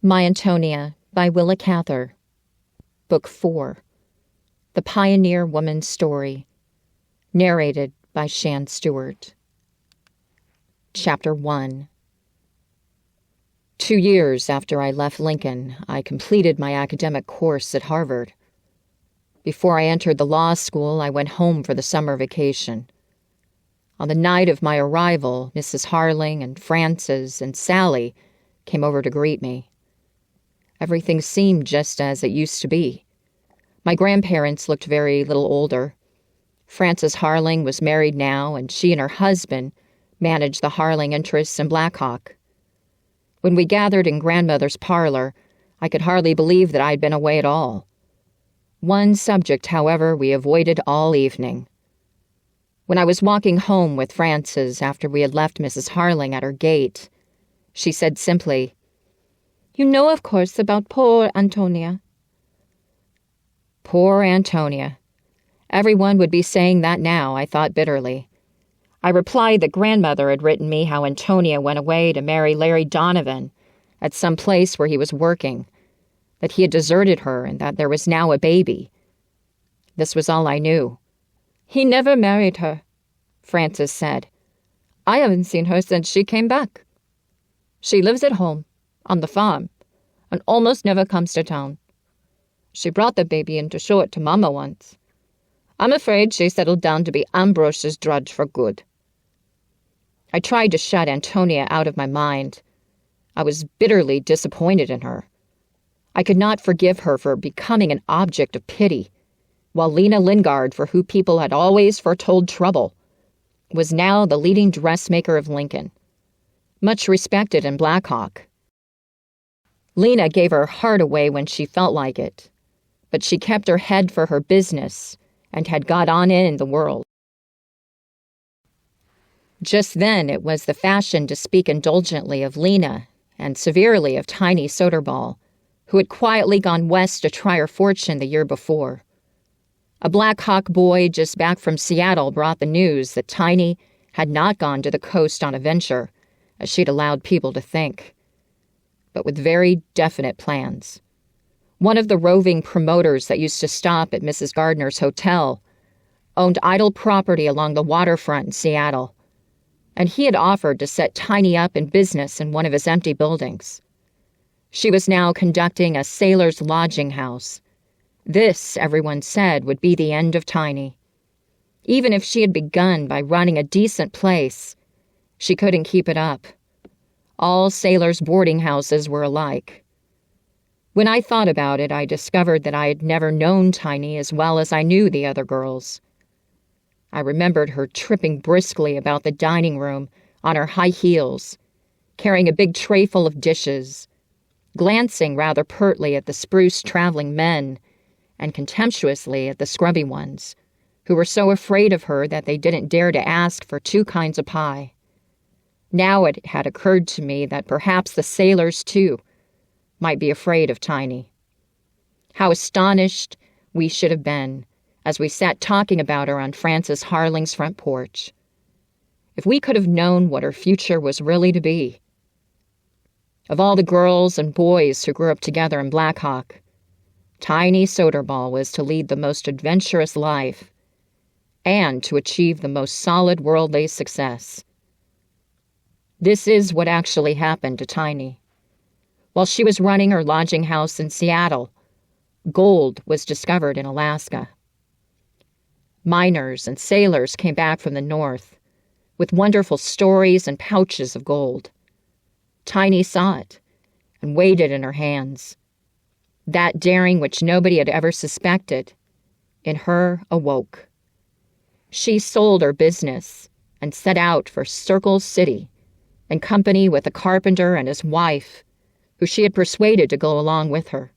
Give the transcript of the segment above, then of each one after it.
My Antonia by Willa Cather. Book 4. The Pioneer Woman's Story. Narrated by Schann Stewart. Chapter 1. 2 years after I left Lincoln, I completed my academic course at Harvard. Before I entered the law school, I went home for the summer vacation. On the night of my arrival, Mrs. Harling and Frances and Sally came over to greet me. Everything seemed just as it used to be. My grandparents looked very little older. Frances Harling was married now, and she and her husband managed the Harling interests in Blackhawk. When we gathered in grandmother's parlor, I could hardly believe that I'd been away at all. One subject, however, we avoided all evening. When I was walking home with Frances after we had left Mrs. Harling at her gate, she said simply, "You know, of course, about poor Antonia." Poor Antonia. Everyone would be saying that now, I thought bitterly. I replied that grandmother had written me how Antonia went away to marry Larry Donovan at some place where he was working, that he had deserted her and that there was now a baby. This was all I knew. "He never married her," Frances said. "I haven't seen her since she came back. She lives at home, on the farm, and almost never comes to town. She brought the baby in to show it to Mama once. I'm afraid she settled down to be Ambrose's drudge for good." I tried to shut Antonia out of my mind. I was bitterly disappointed in her. I could not forgive her for becoming an object of pity, while Lena Lingard, for whom people had always foretold trouble, was now the leading dressmaker of Lincoln, much respected in Blackhawk. Lena gave her heart away when she felt like it, but she kept her head for her business and had got on in the world. Just then it was the fashion to speak indulgently of Lena and severely of Tiny Soderball, who had quietly gone west to try her fortune the year before. A Blackhawk boy just back from Seattle brought the news that Tiny had not gone to the coast on a venture, as she'd allowed people to think, but with very definite plans. One of the roving promoters that used to stop at Mrs. Gardner's hotel owned idle property along the waterfront in Seattle, and he had offered to set Tiny up in business in one of his empty buildings. She was now conducting a sailor's lodging house. This, everyone said, would be the end of Tiny. Even if she had begun by running a decent place, she couldn't keep it up. All sailors' boarding houses were alike. When I thought about it, I discovered that I had never known Tiny as well as I knew the other girls. I remembered her tripping briskly about the dining room on her high heels, carrying a big tray full of dishes, glancing rather pertly at the spruce traveling men and contemptuously at the scrubby ones, who were so afraid of her that they didn't dare to ask for 2 kinds of pie. Now it had occurred to me that perhaps the sailors, too, might be afraid of Tiny. How astonished we should have been as we sat talking about her on Frances Harling's front porch. If we could have known what her future was really to be. Of all the girls and boys who grew up together in Blackhawk, Tiny Soderball was to lead the most adventurous life and to achieve the most solid worldly success. This is what actually happened to Tiny. While she was running her lodging house in Seattle, gold was discovered in Alaska. Miners and sailors came back from the north with wonderful stories and pouches of gold. Tiny saw it and weighed it in her hands. That daring which nobody had ever suspected in her awoke. She sold her business and set out for Circle City in company with a carpenter and his wife, who she had persuaded to go along with her.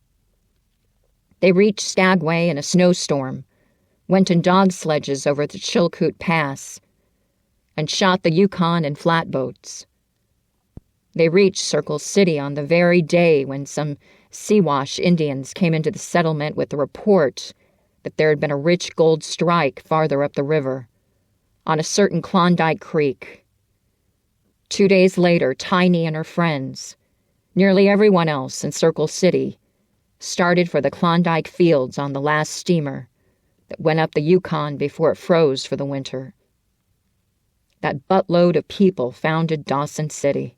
They reached Skagway in a snowstorm, went in dog sledges over the Chilkoot Pass, and shot the Yukon in flatboats. They reached Circle City on the very day when some Siwash Indians came into the settlement with the report that there had been a rich gold strike farther up the river, on a certain Klondike Creek. 2 days later, Tiny and her friends, Nearly everyone else in Circle City started for the Klondike Fields on the last steamer that went up the Yukon before it froze for the winter. That buttload of people founded Dawson City.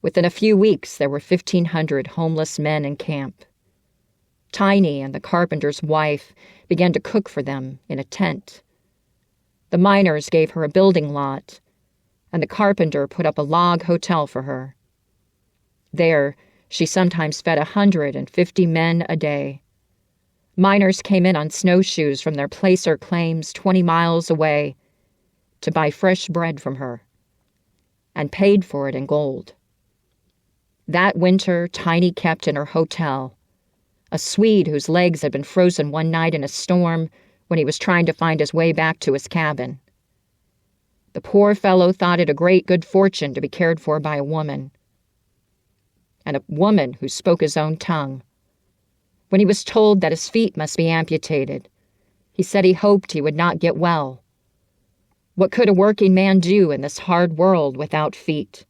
Within a few weeks, there were 1,500 homeless men in camp. Tiny and the carpenter's wife began to cook for them in a tent. The miners gave her a building lot, and the carpenter put up a log hotel for her. There, she sometimes fed 150 men a day. Miners came in on snowshoes from their placer claims 20 miles away to buy fresh bread from her, and paid for it in gold. That winter, Tiny kept in her hotel, a Swede whose legs had been frozen one night in a storm when he was trying to find his way back to his cabin. The poor fellow thought it a great good fortune to be cared for by a woman, and a woman who spoke his own tongue. When he was told that his feet must be amputated, he said he hoped he would not get well. What could a working man do in this hard world without feet?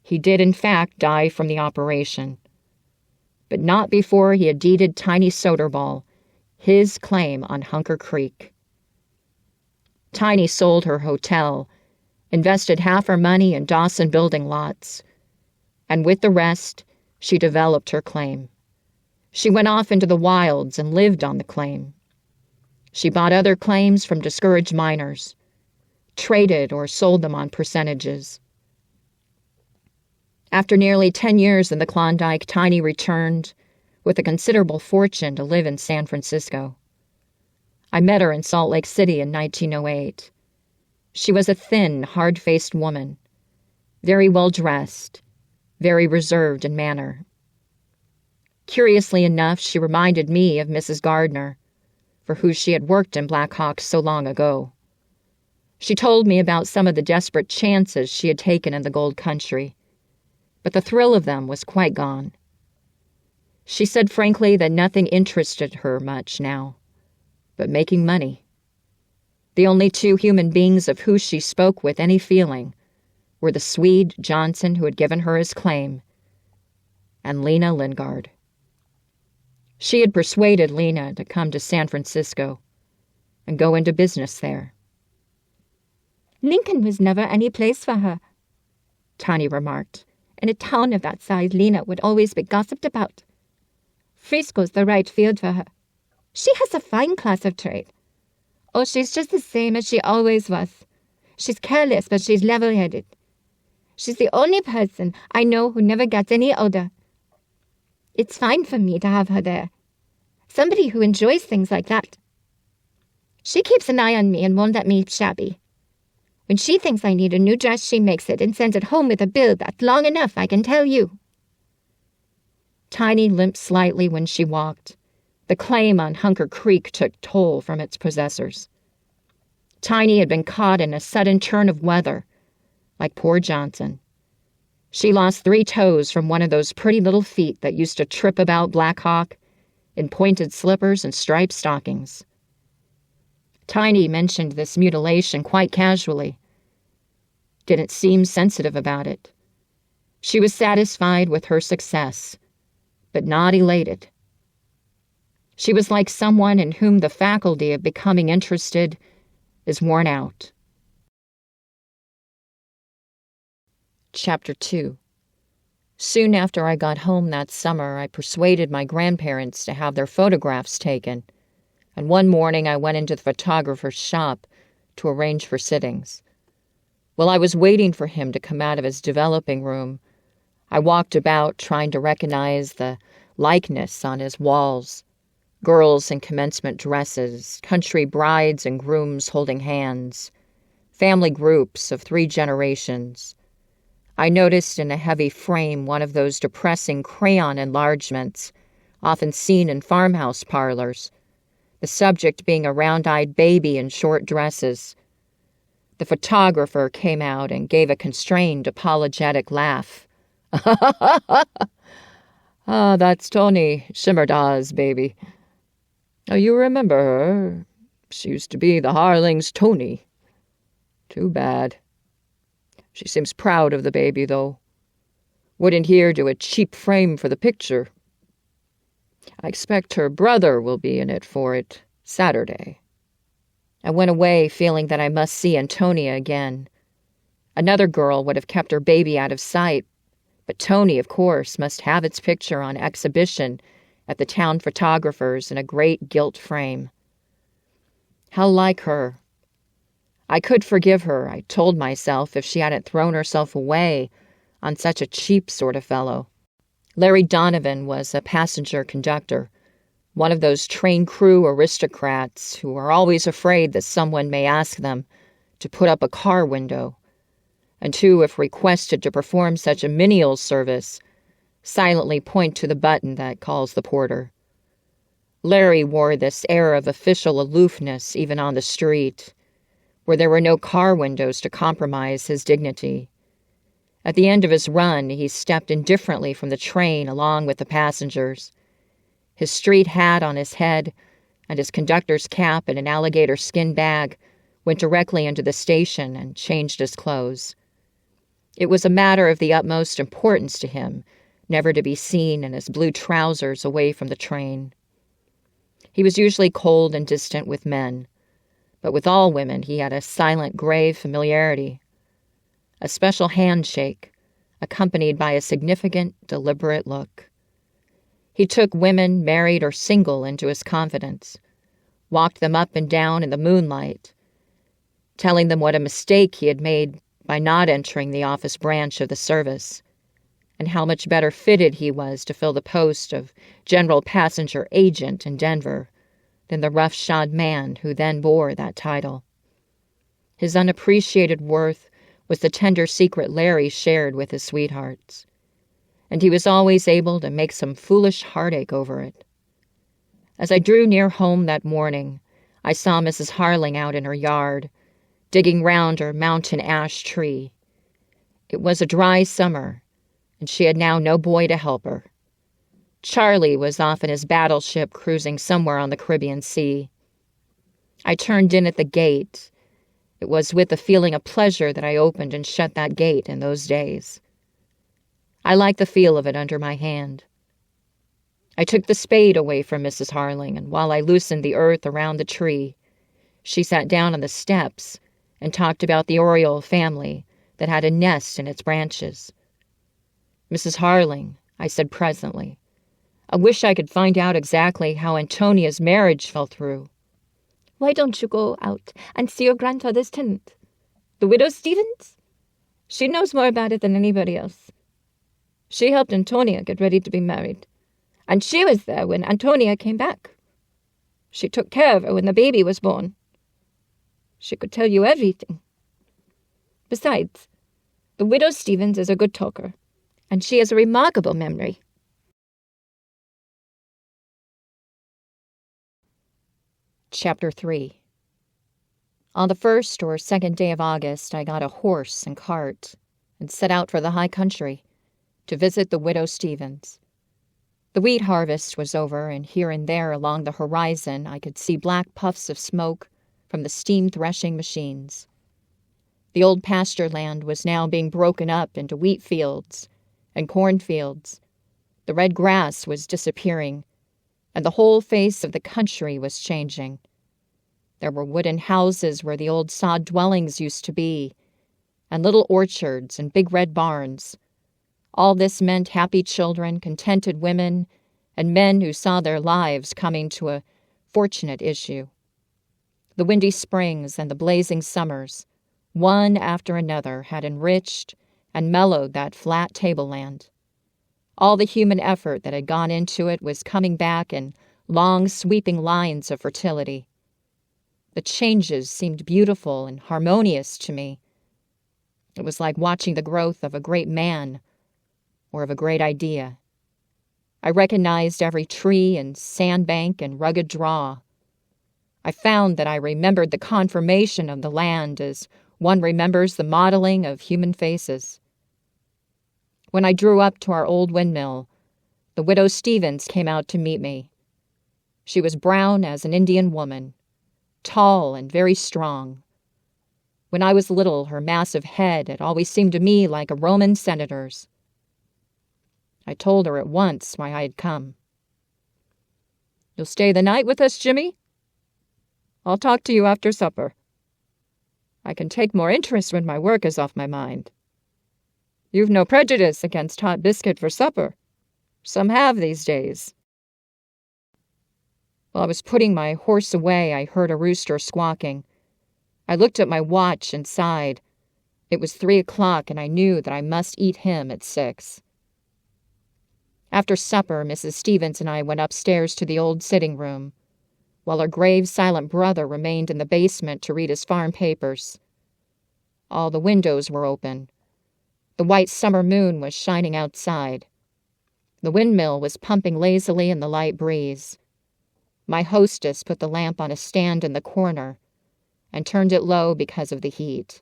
He did, in fact, die from the operation, but not before he had deeded Tiny Soderball his claim on Hunker Creek. Tiny sold her hotel, invested half her money in Dawson building lots, and with the rest, she developed her claim. She went off into the wilds and lived on the claim. She bought other claims from discouraged miners, traded or sold them on percentages. After nearly 10 years in the Klondike, Tiny returned with a considerable fortune to live in San Francisco. I met her in Salt Lake City in 1908. She was a thin, hard-faced woman, very well-dressed, very reserved in manner. Curiously enough, she reminded me of Mrs. Gardner, for whom she had worked in Black Hawk so long ago. She told me about some of the desperate chances she had taken in the gold country, but the thrill of them was quite gone. She said frankly that nothing interested her much now, but making money. The only two human beings of whom she spoke with any feeling were the Swede Johnson who had given her his claim, and Lena Lingard. She had persuaded Lena to come to San Francisco and go into business there. Lincoln was never any place for her, Tiny remarked. In a town of that size, Lena would always be gossiped about. Frisco's the right field for her. She has a fine class of trade. Oh, she's just the same as she always was. She's careless, but she's level-headed. She's the only person I know who never gets any older. It's fine for me to have her there. Somebody who enjoys things like that. She keeps an eye on me and won't let me shabby. When she thinks I need a new dress, she makes it and sends it home with a bill that's long enough, I can tell you. Tiny limped slightly when she walked. The claim on Hunker Creek took toll from its possessors. Tiny had been caught in a sudden turn of weather, like poor Johnson. She lost 3 toes from one of those pretty little feet that used to trip about Black Hawk in pointed slippers and striped stockings. Tiny mentioned this mutilation quite casually. Didn't seem sensitive about it. She was satisfied with her success, but not elated. She was like someone in whom the faculty of becoming interested is worn out. Chapter 2. Soon after I got home that summer, I persuaded my grandparents to have their photographs taken, and one morning I went into the photographer's shop to arrange for sittings. While I was waiting for him to come out of his developing room, I walked about trying to recognize the likeness on his walls. Girls in commencement dresses, country brides and grooms holding hands, family groups of 3 generations. I noticed in a heavy frame one of those depressing crayon enlargements often seen in farmhouse parlors, the subject being a round-eyed baby in short dresses. The photographer came out and gave a constrained, apologetic laugh. "Ah, that's Tony Shimmerdaw's baby. Oh, you remember her? She used to be the Harling's Tony. Too bad. She seems proud of the baby, though. Wouldn't here do a cheap frame for the picture. I expect her brother will be in it for it Saturday. I went away feeling that I must see Antonia again. Another girl would have kept her baby out of sight, but Tony, of course, must have its picture on exhibition at the town photographer's in a great gilt frame. How like her. I could forgive her, I told myself, if she hadn't thrown herself away on such a cheap sort of fellow. Larry Donovan was a passenger conductor, one of those train crew aristocrats who are always afraid that someone may ask them to put up a car window, and who, if requested to perform such a menial service, silently point to the button that calls the porter. Larry wore this air of official aloofness even on the street, where there were no car windows to compromise his dignity. At the end of his run, he stepped indifferently from the train along with the passengers. His street hat on his head and his conductor's cap in an alligator skin bag went directly into the station and changed his clothes. It was a matter of the utmost importance to him never to be seen in his blue trousers away from the train. He was usually cold and distant with men, but with all women he had a silent, grave familiarity, a special handshake accompanied by a significant, deliberate look. He took women, married or single, into his confidence, walked them up and down in the moonlight, telling them what a mistake he had made by not entering the office branch of the service, and how much better fitted he was to fill the post of general passenger agent in Denver than the rough-shod man who then bore that title. His unappreciated worth was the tender secret Larry shared with his sweethearts, and he was always able to make some foolish heartache over it. As I drew near home that morning, I saw Mrs. Harling out in her yard, digging round her mountain ash tree. It was a dry summer, and she had now no boy to help her. Charlie was off in his battleship cruising somewhere on the Caribbean Sea. I turned in at the gate. It was with a feeling of pleasure that I opened and shut that gate in those days. I liked the feel of it under my hand. I took the spade away from Mrs. Harling, and while I loosened the earth around the tree, she sat down on the steps and talked about the Oriole family that had a nest in its branches. "Mrs. Harling," I said presently, "I wish I could find out exactly how Antonia's marriage fell through." Why don't you go out and see your grandfather's tenant, the widow Stevens? She knows more about it than anybody else. She helped Antonia get ready to be married, and she was there when Antonia came back. She took care of her when the baby was born. She could tell you everything. Besides, the widow Stevens is a good talker, and she has a remarkable memory. Chapter 3. On the 1st or 2nd day of August, I got a horse and cart and set out for the high country to visit the widow Stevens. The wheat harvest was over, and here and there along the horizon I could see black puffs of smoke from the steam threshing machines. The old pasture land was now being broken up into wheat fields and cornfields. The red grass was disappearing, and the whole face of the country was changing. There were wooden houses where the old sod dwellings used to be, and little orchards and big red barns. All this meant happy children, contented women, and men who saw their lives coming to a fortunate issue. The windy springs and the blazing summers, one after another, had enriched and mellowed that flat tableland. All the human effort that had gone into it was coming back in long, sweeping lines of fertility. The changes seemed beautiful and harmonious to me. It was like watching the growth of a great man or of a great idea. I recognized every tree and sandbank and rugged draw. I found that I remembered the conformation of the land as one remembers the modeling of human faces. When I drew up to our old windmill, the widow Stevens came out to meet me. She was brown as an Indian woman, tall and very strong. When I was little, her massive head had always seemed to me like a Roman senator's. I told her at once why I had come. "You'll stay the night with us, Jimmy? I'll talk to you after supper. I can take more interest when my work is off my mind. You've no prejudice against hot biscuit for supper. Some have these days." While I was putting my horse away, I heard a rooster squawking. I looked at my watch and sighed. It was 3:00, and I knew that I must eat him at 6. After supper, Mrs. Stevens and I went upstairs to the old sitting room, while our grave, silent brother remained in the basement to read his farm papers. All the windows were open. The white summer moon was shining outside. The windmill was pumping lazily in the light breeze. My hostess put the lamp on a stand in the corner and turned it low because of the heat.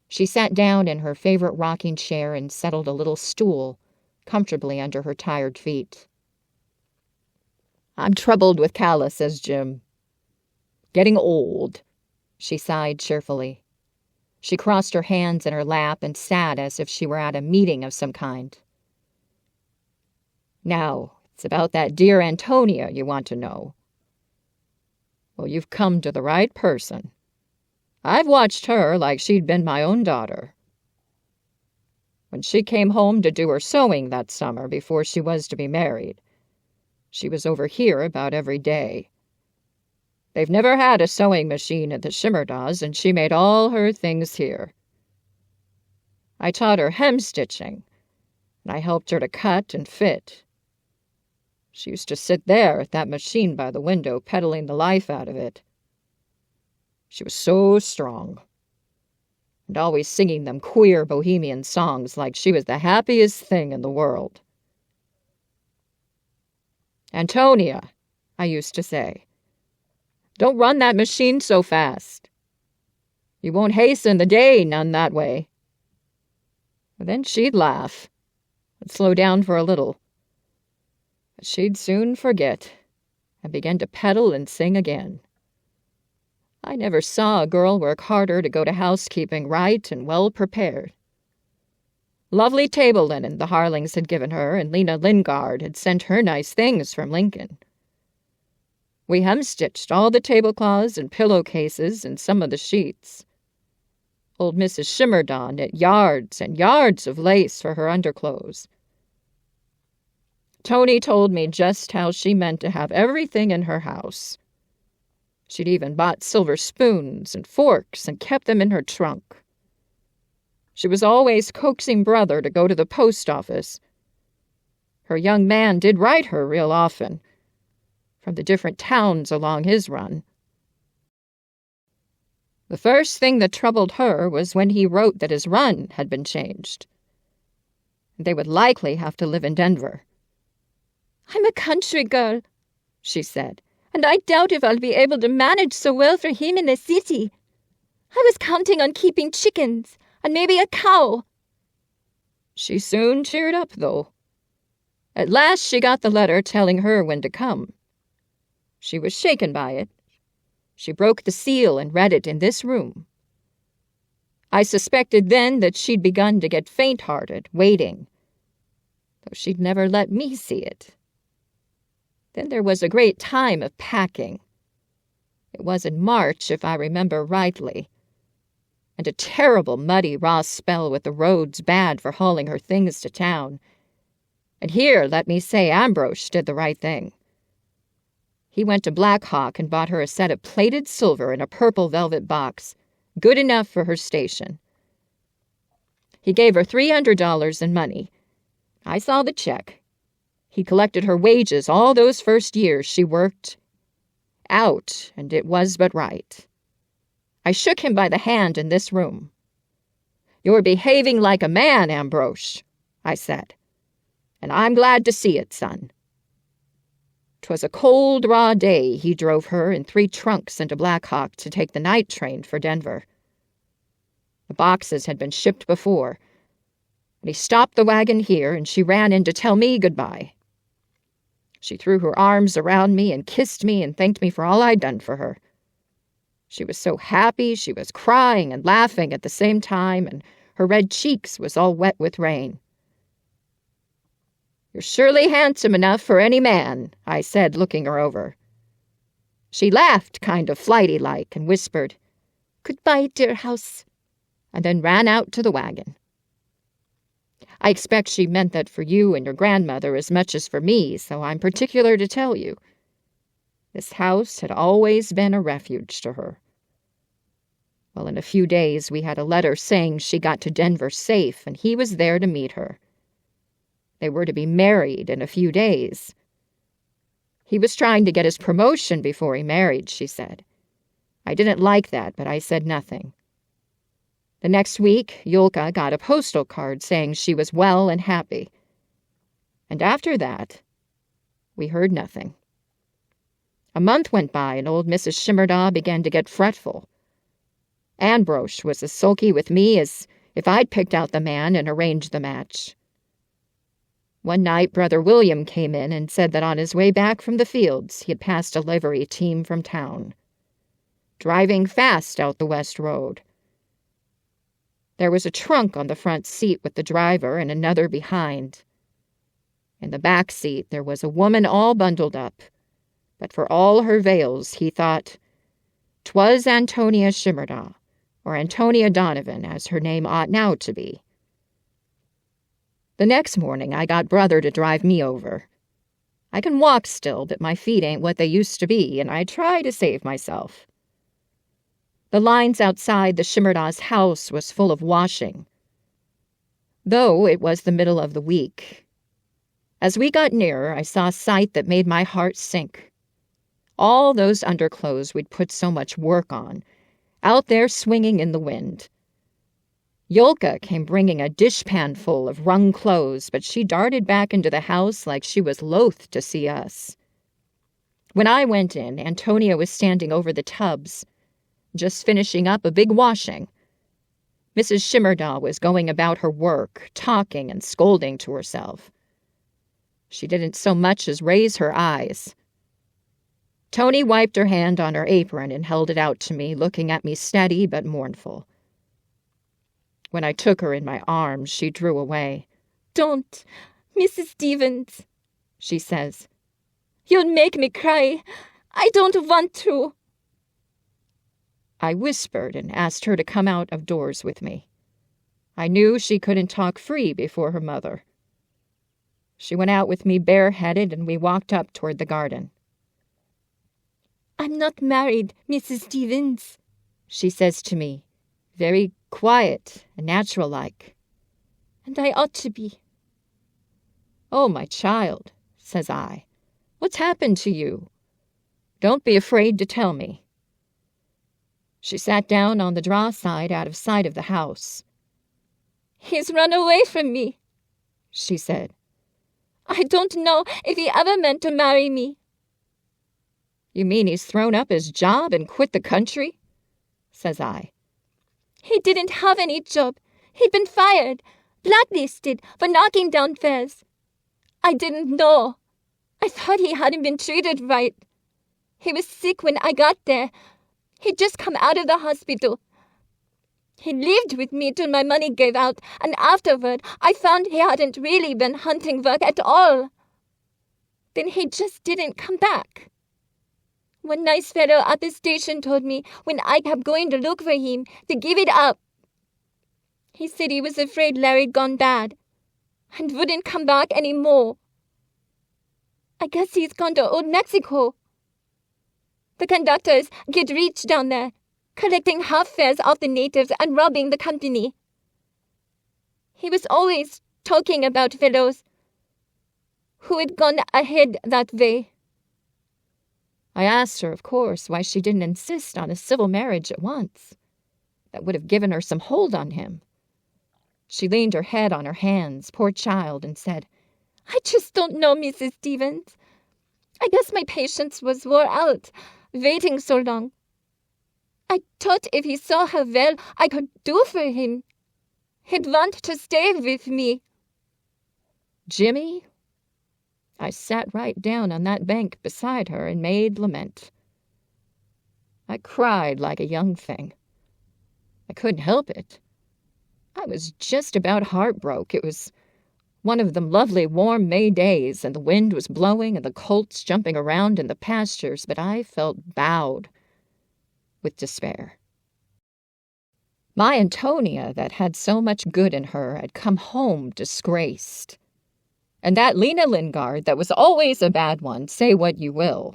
She sat down in her favorite rocking chair and settled a little stool comfortably under her tired feet. "I'm troubled with Calla," says Jim. "Getting old," she sighed cheerfully. She crossed her hands in her lap and sat as if she were at a meeting of some kind. "Now, it's about that dear Antonia you want to know. Well, you've come to the right person. I've watched her like she'd been my own daughter. When she came home to do her sewing that summer before she was to be married, she was over here about every day. They've never had a sewing machine at the Shimmerdahs, and she made all her things here. I taught her hem-stitching, and I helped her to cut and fit. She used to sit there at that machine by the window, peddling the life out of it. She was so strong, and always singing them queer bohemian songs like she was the happiest thing in the world. 'Antonia,' I used to say, 'don't run that machine so fast. You won't hasten the day none that way.' Then she'd laugh and slow down for a little. But she'd soon forget and begin to pedal and sing again. I never saw a girl work harder to go to housekeeping right and well prepared. Lovely table linen the Harlings had given her, and Lena Lingard had sent her nice things from Lincoln. We hem-stitched all the tablecloths and pillowcases and some of the sheets. Old Mrs. Shimmerdaw knit yards and yards of lace for her underclothes. Tony told me just how she meant to have everything in her house. She'd even bought silver spoons and forks and kept them in her trunk. She was always coaxing Brother to go to the post office. Her young man did write her real often, from the different towns along his run. The first thing that troubled her was when he wrote that his run had been changed. They would likely have to live in Denver. "I'm a country girl," she said, "and I doubt if I'll be able to manage so well for him in the city. I was counting on keeping chickens and maybe a cow." She soon cheered up, though. At last she got the letter telling her when to come. She was shaken by it. She broke the seal and read it in this room. I suspected then that she'd begun to get faint-hearted, waiting, though she'd never let me see it. Then there was a great time of packing. It was in March, if I remember rightly, and a terrible muddy raw spell with the roads bad for hauling her things to town. And here, let me say, Ambrose did the right thing. He went to Black Hawk and bought her a set of plated silver in a purple velvet box, good enough for her station. He gave her $300 in money. I saw the check. He collected her wages all those first years she worked out, and it was but right. I shook him by the hand in this room. "You're behaving like a man, Ambrose," I said, "and I'm glad to see it, son." 'Twas a cold, raw day he drove her in 3 trunks into Black Hawk to take the night train for Denver. The boxes had been shipped before, and he stopped the wagon here, and she ran in to tell me goodbye. She threw her arms around me and kissed me and thanked me for all I'd done for her. She was so happy she was crying and laughing at the same time, and her red cheeks was all wet with rain. "You're surely handsome enough for any man," I said, looking her over. She laughed kind of flighty-like and whispered, "Goodbye, dear house," and then ran out to the wagon. I expect she meant that for you and your grandmother as much as for me, so I'm particular to tell you. This house had always been a refuge to her. Well, in a few days we had a letter saying she got to Denver safe, and he was there to meet her. They were to be married in a few days. He was trying to get his promotion before he married, she said. I didn't like that, but I said nothing. The next week, Yulka got a postal card saying she was well and happy. And after that, we heard nothing. A month went by, and old Mrs. Shimerda began to get fretful. Ambrosch was as sulky with me as if I'd picked out the man and arranged the match. One night, Brother William came in and said that on his way back from the fields, he had passed a livery team from town, driving fast out the west road. There was a trunk on the front seat with the driver and another behind. In the back seat, there was a woman all bundled up, but for all her veils, he thought, 'twas Antonia Shimerda, or Antonia Donovan, as her name ought now to be. The next morning, I got Brother to drive me over. I can walk still, but my feet ain't what they used to be, and I try to save myself. The lines outside the Shimerda's house was full of washing, though it was the middle of the week. As we got nearer, I saw a sight that made my heart sink. All those underclothes we'd put so much work on, out there swinging in the wind. Yulka came bringing a dishpan full of wrung clothes, but she darted back into the house like she was loath to see us. When I went in, Antonia was standing over the tubs, just finishing up a big washing. Mrs. Shimerda was going about her work, talking and scolding to herself. She didn't so much as raise her eyes. Tony wiped her hand on her apron and held it out to me, looking at me steady but mournful. When I took her in my arms, she drew away. "Don't, Mrs. Stevens," she says. "You'll make me cry. I don't want to." I whispered and asked her to come out of doors with me. I knew she couldn't talk free before her mother. She went out with me bareheaded, and we walked up toward the garden. "I'm not married, Mrs. Stevens," she says to me, very quiet and natural-like. "And I ought to be." "Oh, my child," says I, "what's happened to you? Don't be afraid to tell me." She sat down on the draw side out of sight of the house. "He's run away from me," she said. "I don't know if he ever meant to marry me." "You mean he's thrown up his job and quit the country?" says I. "He didn't have any job. He'd been fired, blacklisted for knocking down fares. I didn't know. I thought he hadn't been treated right. He was sick when I got there. He'd just come out of the hospital. He lived with me till my money gave out, and afterward I found he hadn't really been hunting work at all. Then he just didn't come back. One nice fellow at the station told me when I kept going to look for him to give it up. He said he was afraid Larry'd gone bad and wouldn't come back any more. I guess he's gone to Old Mexico. The conductors get rich down there, collecting half fares off the natives and robbing the company. He was always talking about fellows who had gone ahead that way." I asked her, of course, why she didn't insist on a civil marriage at once. That would have given her some hold on him. She leaned her head on her hands, poor child, and said, "I just don't know, Mrs. Stevens. I guess my patience was wore out, waiting so long. I thought if he saw how well I could do for him, he'd want to stay with me." "Jimmy?" I sat right down on that bank beside her and made lament. I cried like a young thing. I couldn't help it. I was just about heartbroke. It was One of them lovely warm May days, and the wind was blowing and the colts jumping around in the pastures, but I felt bowed with despair. My Antonia, that had so much good in her, had come home disgraced. And that Lena Lingard, that was always a bad one, say what you will,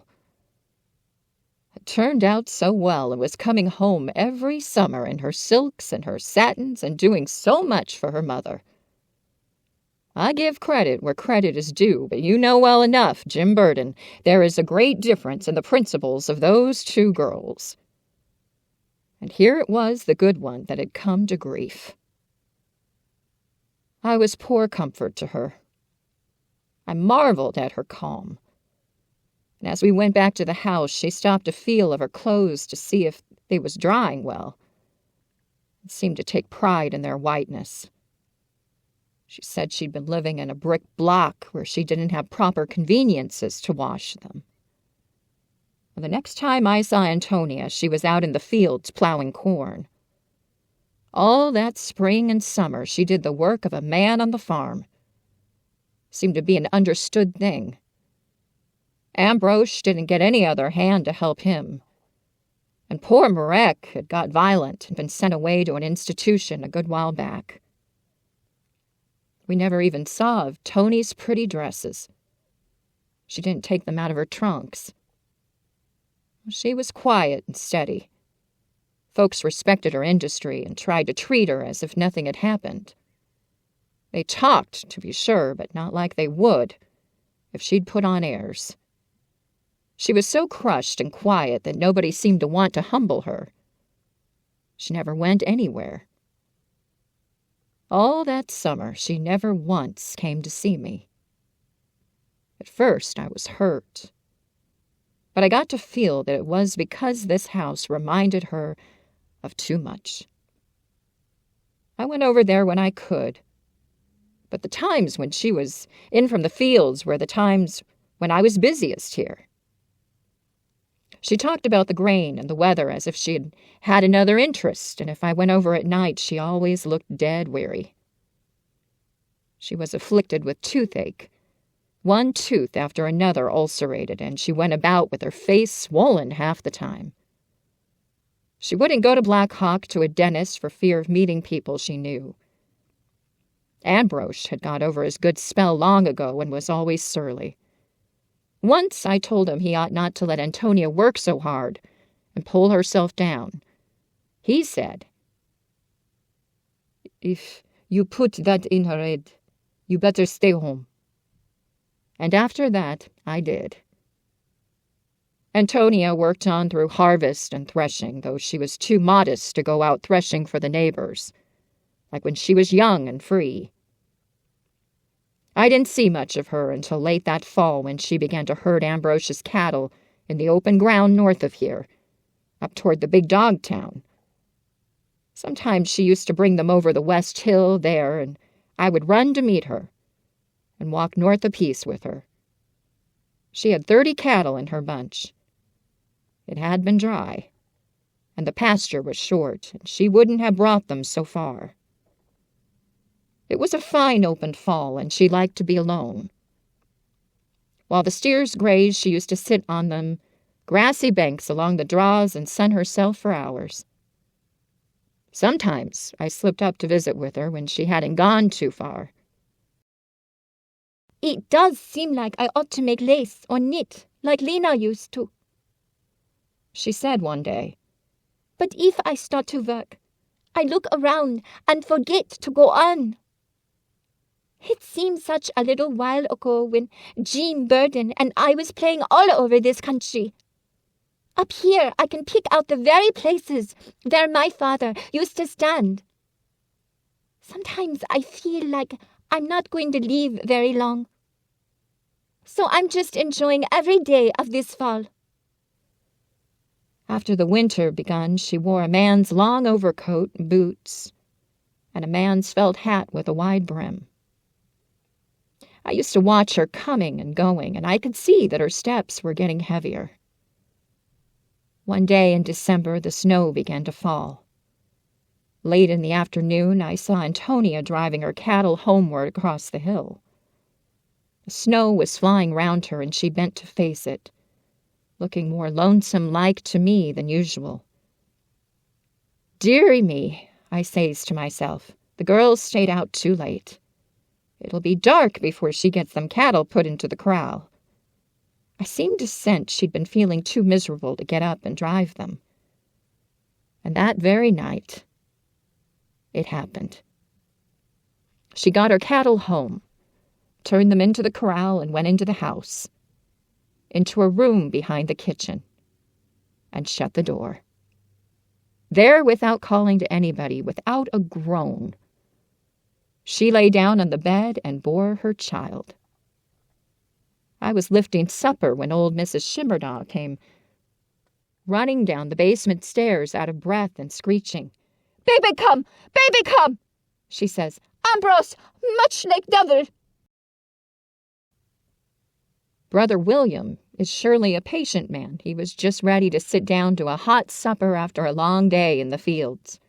had turned out so well and was coming home every summer in her silks and her satins and doing so much for her mother. I give credit where credit is due, but you know well enough, Jim Burden, there is a great difference in the principles of those two girls. And here it was, the good one, that had come to grief. I was poor comfort to her. I marveled at her calm. And as we went back to the house, she stopped to feel of her clothes to see if they was drying well. It seemed to take pride in their whiteness. She said she'd been living in a brick block where she didn't have proper conveniences to wash them. The next time I saw Antonia, she was out in the fields plowing corn. All that spring and summer she did the work of a man on the farm. Seemed to be an understood thing. Ambrose didn't get any other hand to help him. And poor Marek had got violent and been sent away to an institution a good while back. We never even saw of Tony's pretty dresses. She didn't take them out of her trunks. She was quiet and steady. Folks respected her industry and tried to treat her as if nothing had happened. They talked, to be sure, but not like they would if she'd put on airs. She was so crushed and quiet that nobody seemed to want to humble her. She never went anywhere. All that summer, she never once came to see me. At first, I was hurt. But I got to feel that it was because this house reminded her of too much. I went over there when I could. But the times when she was in from the fields were the times when I was busiest here. She talked about the grain and the weather as if she had had another interest, and if I went over at night, she always looked dead weary. She was afflicted with toothache, one tooth after another ulcerated, and she went about with her face swollen half the time. She wouldn't go to Black Hawk to a dentist for fear of meeting people she knew. Ambrose had got over his good spell long ago and was always surly. Once I told him he ought not to let Antonia work so hard and pull herself down. He said, "If you put that in her head, you better stay home." And after that, I did. Antonia worked on through harvest and threshing, though she was too modest to go out threshing for the neighbors, like when she was young and free. I didn't see much of her until late that fall when she began to herd Ambrose's cattle in the open ground north of here, up toward the big dog town. Sometimes she used to bring them over the West Hill there, and I would run to meet her and walk north a piece with her. She had 30 cattle in her bunch. It had been dry, and the pasture was short, and she wouldn't have brought them so far. It was a fine open fall, and she liked to be alone. While the steers grazed, she used to sit on them grassy banks along the draws and sun herself for hours. Sometimes I slipped up to visit with her when she hadn't gone too far. It does seem like I ought to make lace or knit, like Lena used to, she said one day. But if I start to work, I look around and forget to go on. It seems such a little while ago when Jean Burden and I was playing all over this country. Up here I can pick out the very places where my father used to stand. Sometimes I feel like I'm not going to live very long. So I'm just enjoying every day of this fall. After the winter begun, she wore a man's long overcoat and boots, and a man's felt hat with a wide brim. I used to watch her coming and going, and I could see that her steps were getting heavier. One day in December, the snow began to fall. Late in the afternoon, I saw Antonia driving her cattle homeward across the hill. The snow was flying round her, and she bent to face it, looking more lonesome-like to me than usual. Dearie me, I says to myself, the girl stayed out too late. It'll be dark before she gets them cattle put into the corral. I seemed to sense she'd been feeling too miserable to get up and drive them. And that very night, it happened. She got her cattle home, turned them into the corral, and went into the house, into a room behind the kitchen, and shut the door. There, without calling to anybody, without a groan, she lay down on the bed and bore her child. I was lifting supper when old Mrs. Shimerdaw came running down the basement stairs, out of breath and screeching. "Baby come! Baby come!" she says. "Ambrose, much like devil." Brother William is surely a patient man. He was just ready to sit down to a hot supper after a long day in the fields.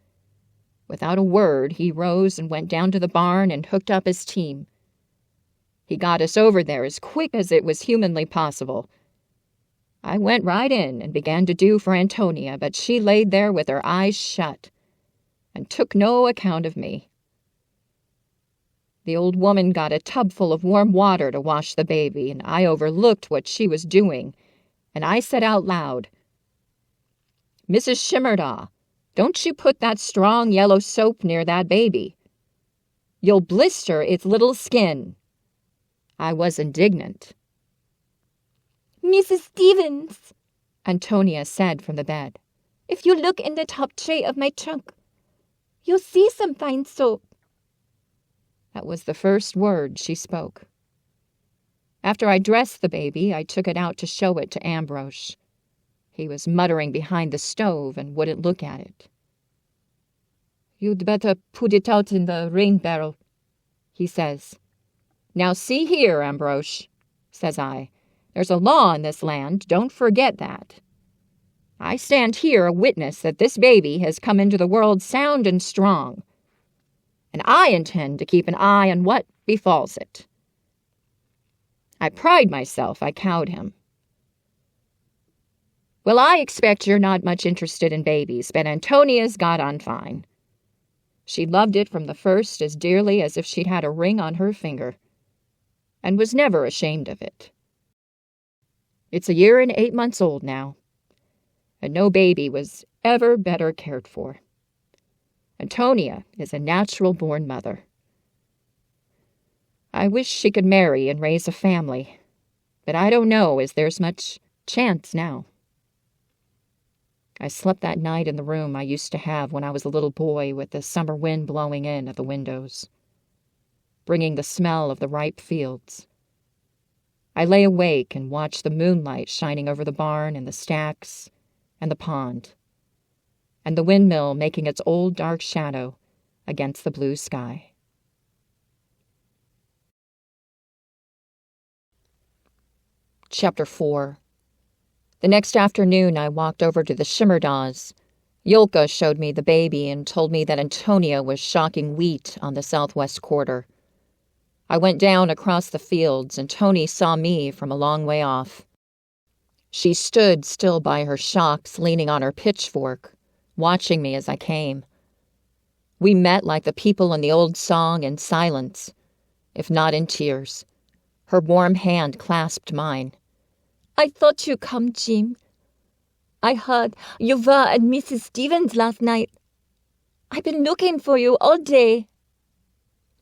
Without a word, he rose and went down to the barn and hooked up his team. He got us over there as quick as it was humanly possible. I went right in and began to do for Antonia, but she laid there with her eyes shut and took no account of me. The old woman got a tub full of warm water to wash the baby, and I overlooked what she was doing, and I said out loud, "Mrs. Shimerdaw, don't you put that strong yellow soap near that baby. You'll blister its little skin." I was indignant. "Mrs. Stevens," Antonia said from the bed, "if you look in the top tray of my trunk, you'll see some fine soap." That was the first word she spoke. After I dressed the baby, I took it out to show it to Ambrose. He was muttering behind the stove and wouldn't look at it. "You'd better put it out in the rain barrel," he says. "Now see here, Ambrose," says I. "There's a law in this land, don't forget that. I stand here a witness that this baby has come into the world sound and strong, and I intend to keep an eye on what befalls it." I pride myself I cowed him. "Well, I expect you're not much interested in babies, but Antonia's got on fine. She loved it from the first as dearly as if she'd had a ring on her finger, and was never ashamed of it. It's a year and 8 months old now, and no baby was ever better cared for. Ántonia is a natural-born mother. I wish she could marry and raise a family, but I don't know as there's much chance now." I slept that night in the room I used to have when I was a little boy, with the summer wind blowing in at the windows, bringing the smell of the ripe fields. I lay awake and watched the moonlight shining over the barn and the stacks and the pond, and the windmill making its old dark shadow against the blue sky. Chapter 4. The next afternoon I walked over to the Shimerdaws. Yulka showed me the baby and told me that Ántonia was shocking wheat on the southwest quarter. I went down across the fields, and Tony saw me from a long way off. She stood still by her shocks, leaning on her pitchfork, watching me as I came. We met like the people in the old song, in silence, if not in tears. Her warm hand clasped mine. "I thought you'd come, Jim. I heard you were at Mrs. Stevens last night. I've been looking for you all day."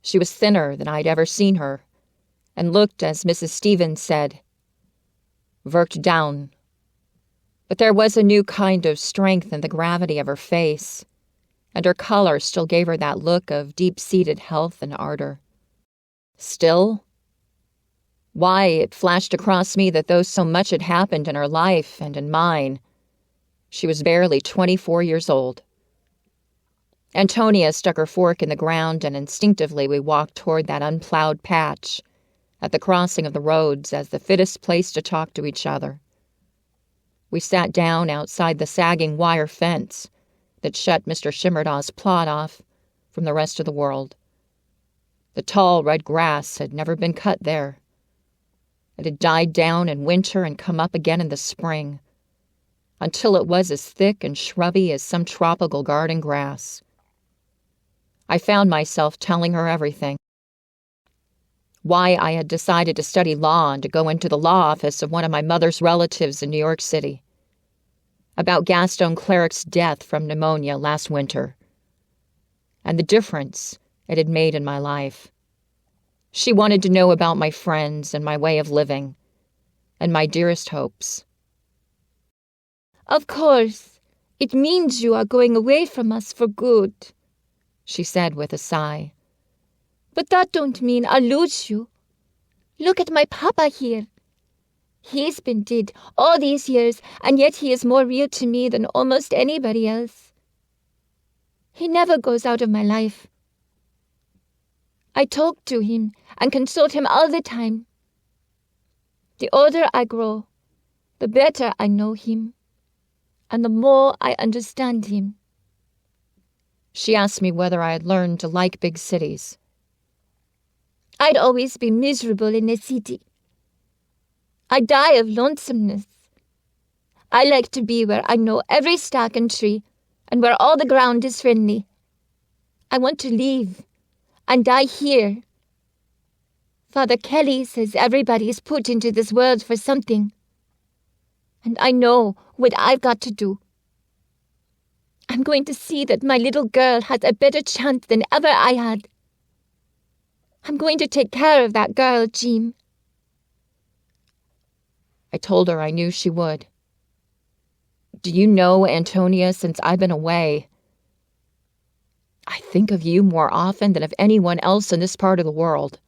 She was thinner than I'd ever seen her, and looked, as Mrs. Stevens said, "Worked down." But there was a new kind of strength in the gravity of her face, and her color still gave her that look of deep-seated health and ardor. Still? Why, it flashed across me that though so much had happened in her life and in mine, she was barely 24 years old. Ántonia stuck her fork in the ground, and instinctively we walked toward that unplowed patch at the crossing of the roads as the fittest place to talk to each other. We sat down outside the sagging wire fence, that shut Mr. Shimmerdaw's plot off from the rest of the world. The tall red grass had never been cut there. It had died down in winter and come up again in the spring, until it was as thick and shrubby as some tropical garden grass. I found myself telling her everything. Why I had decided to study law and to go into the law office of one of my mother's relatives in New York City. About Gaston Cleric's death from pneumonia last winter, and the difference it had made in my life. She wanted to know about my friends and my way of living, and my dearest hopes. "Of course, it means you are going away from us for good," she said with a sigh. "But that don't mean I'll lose you. Look at my papa here. He's been dead all these years, and yet he is more real to me than almost anybody else. He never goes out of my life. I talk to him and consult him all the time. The older I grow, the better I know him, and the more I understand him." She asked me whether I had learned to like big cities. "I'd always be miserable in a city. I die of lonesomeness. I like to be where I know every stack and tree, and where all the ground is friendly. I want to leave and die here. Father Kelly says everybody is put into this world for something, and I know what I've got to do. I'm going to see that my little girl has a better chance than ever I had. I'm going to take care of that girl, Jim." I told her I knew she would. "Do you know, Antonia, since I've been away, I think of you more often than of anyone else in this part of the world.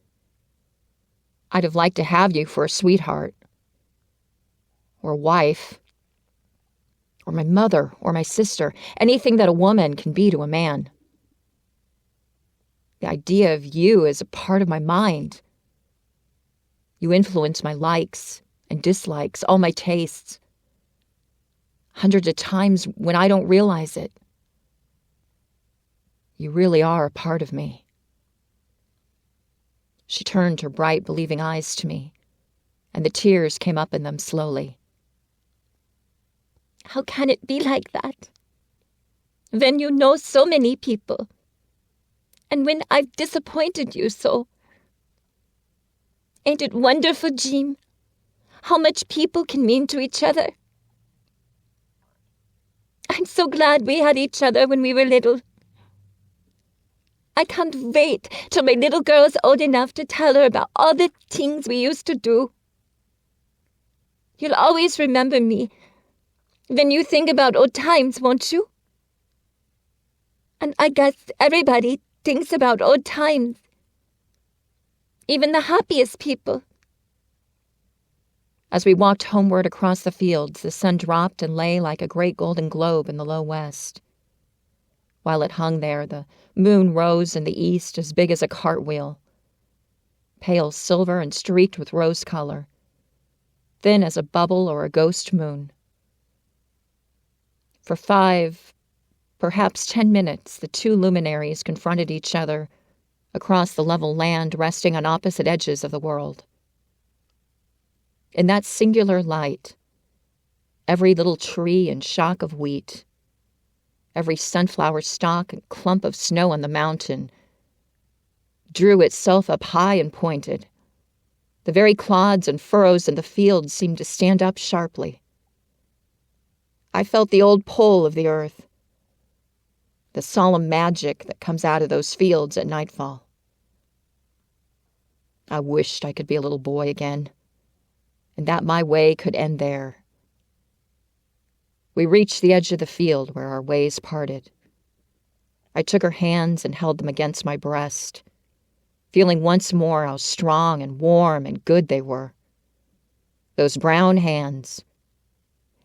I'd have liked to have you for a sweetheart, or a wife, or my mother, or my sister, anything that a woman can be to a man. The idea of you is a part of my mind. You influence my likes and dislikes, all my tastes, hundreds of times when I don't realize it. You really are a part of me." She turned her bright, believing eyes to me, and the tears came up in them slowly. "How can it be like that? When you know so many people, and when I've disappointed you so. Ain't it wonderful, Jim, how much people can mean to each other? I'm so glad we had each other when we were little. I can't wait till my little girl's old enough to tell her about all the things we used to do. You'll always remember me when you think about old times, won't you? And I guess everybody thinks about old times, even the happiest people." As we walked homeward across the fields, the sun dropped and lay like a great golden globe in the low west. While it hung there, the moon rose in the east as big as a cartwheel, pale silver and streaked with rose color, thin as a bubble or a ghost moon. For 5, perhaps 10 minutes, the two luminaries confronted each other across the level land resting on opposite edges of the world. In that singular light, every little tree and shock of wheat, every sunflower stalk and clump of snow on the mountain, drew itself up high and pointed. The very clods and furrows in the fields seemed to stand up sharply. I felt the old pull of the earth, the solemn magic that comes out of those fields at nightfall. I wished I could be a little boy again, and that my way could end there. We reached the edge of the field where our ways parted. I took her hands and held them against my breast, feeling once more how strong and warm and good they were. Those brown hands,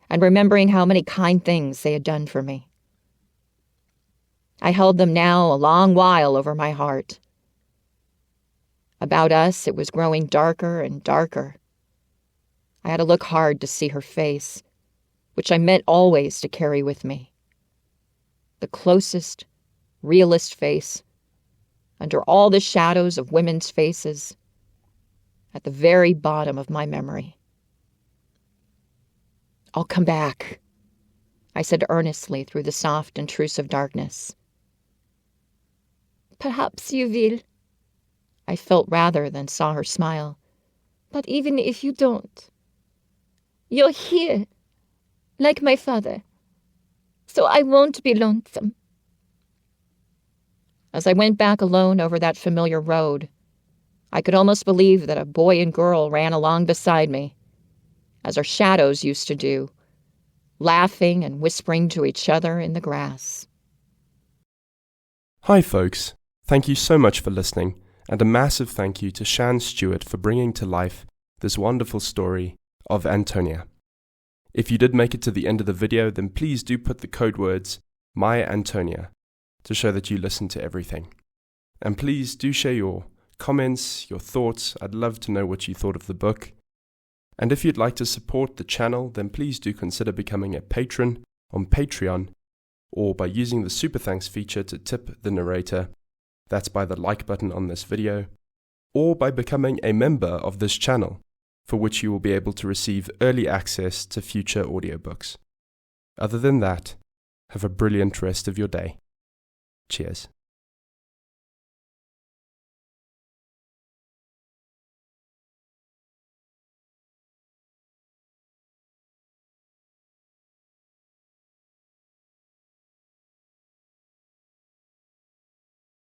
and remembering how many kind things they had done for me. I held them now a long while over my heart. About us, it was growing darker and darker. I had to look hard to see her face, which I meant always to carry with me. the closest, realest face, under all the shadows of women's faces, at the very bottom of my memory. "I'll come back," I said earnestly through the soft, intrusive darkness. "Perhaps you will." I felt rather than saw her smile. "But even if you don't, you're here, like my father, so I won't be lonesome." As I went back alone over that familiar road, I could almost believe that a boy and girl ran along beside me, as our shadows used to do, laughing and whispering to each other in the grass. Hi folks, thank you so much for listening, and a massive thank you to Schann Stewart for bringing to life this wonderful story of Antonia. If you did make it to the end of the video, then please do put the code words @myAntonia to show that you listened to everything. And please do share your comments, your thoughts. I'd love to know what you thought of the book. And if you'd like to support the channel, then please do consider becoming a patron on Patreon, or by using the Super Thanks feature to tip the narrator. That's by the like button on this video, or by becoming a member of this channel, for which you will be able to receive early access to future audiobooks. Other than that, have a brilliant rest of your day. Cheers.